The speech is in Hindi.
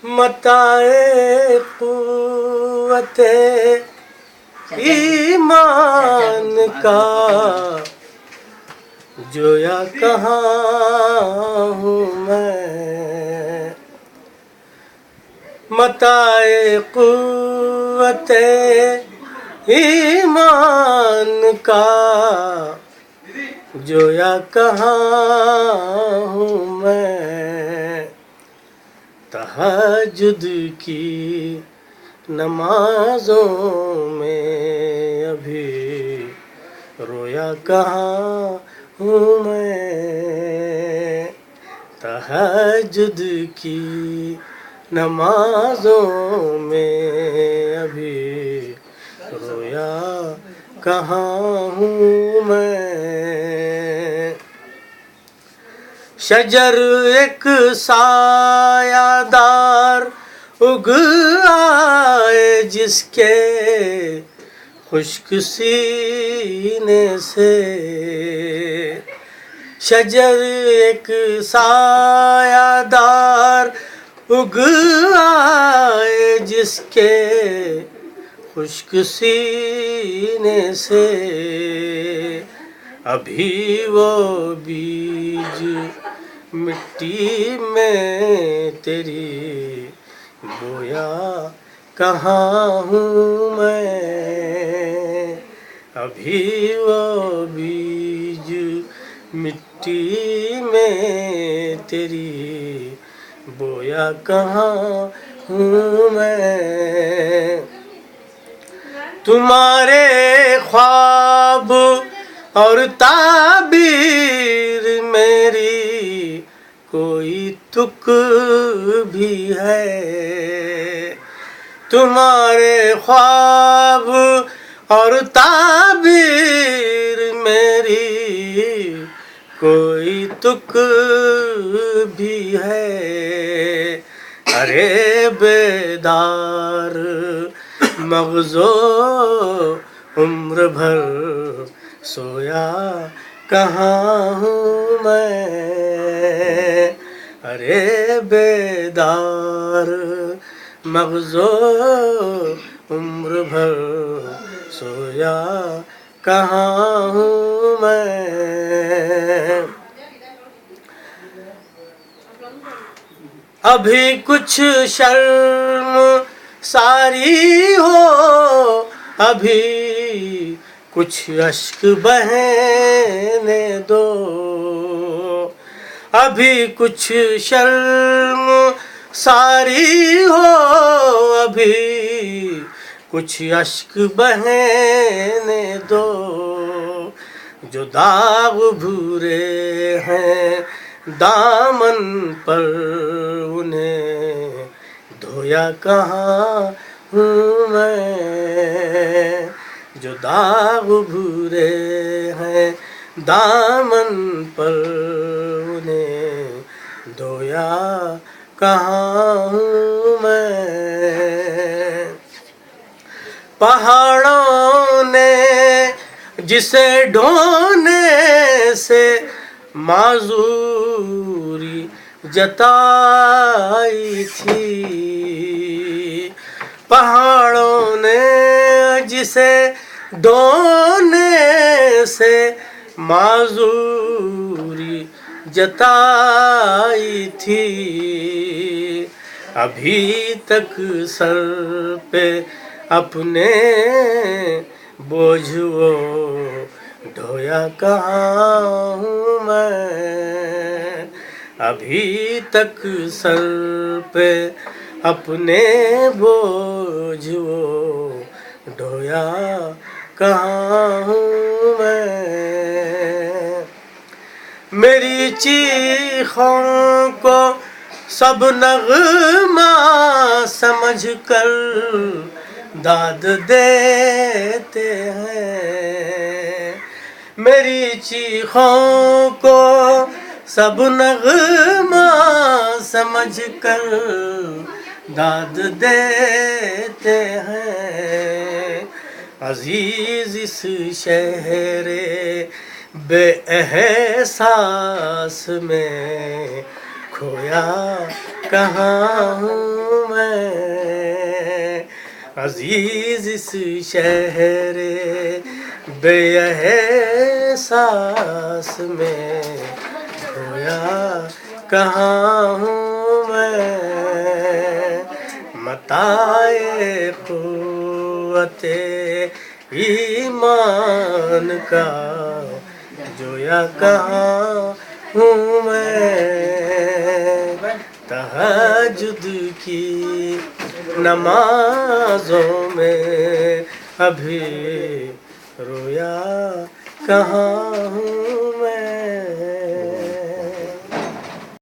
मताए कुव्वते ईमान का जोया कहाँ हूँ मैं। मताए कुव्वते ईमान का जोया कहाँ हूँ मैं। तहज्जुद की नमाज़ों में अभी रोया कहाँ हूँ मैं। तहज्जुद की नमाज़ों में अभी रोया कहाँ हूँ मैं। शजर एक सायादार उग आए जिसके खुश्क सीने से। शजर एक सायादार उग आए जिसके खुश्क सीने से। अभी वो बीज मिट्टी में तेरी बोया कहाँ हूँ मैं। अभी वो बीज मिट्टी में तेरी बोया कहाँ हूँ मैं। तुम्हारे ख्वाब और ताबीर मेरी कोई तुक भी है। तुम्हारे ख्वाब और ताबीर मेरी कोई तुक भी है। अरे बेदार मग़ज़ो उम्र भर सोया कहाँ हूँ मैं। अरे बेदार मग़ज़ो उम्र भर सोया कहाँ हूँ मैं। अभी कुछ शर्म सारी हो, अभी कुछ अश्क बहने दो। अभी कुछ शर्म सारी हो, अभी कुछ अश्क बहने दो। जो दाग भूरे हैं दामन पर उन्हें धोया कहाँ हूँ मैं। जो दाग भूरे हैं दामन पर उन्हें धोया कहाँ हूँ मैं। पहाड़ों ने जिसे ढोने से माजूरी जताई थी। पहाड़ों ने जिसे ढोने से माजूरी जताई थी। अभी तक सर पे अपने बोझ वो ढोया कहाँ हूँ मैं। अभी तक सर पे अपने बोझ वो ढोया कहाँ हूँ मैं। मेरी चीखों को सब नग़मा समझ कर दाद देते हैं। मेरी चीखों को सब नग़मा समझ कर दाद देते हैं। अजीज इस शहरे बेएहसास में खोया कहाँ हूँ मैं, अजीज इस शहरे बेएहसास में खोया कहाँ हूँ मैं। मताए कुव्वते ईमान का जोया कहाँ हूँ मैं। तहज्जुद की नमाजों में अभी रोया कहाँ हूँ मैं।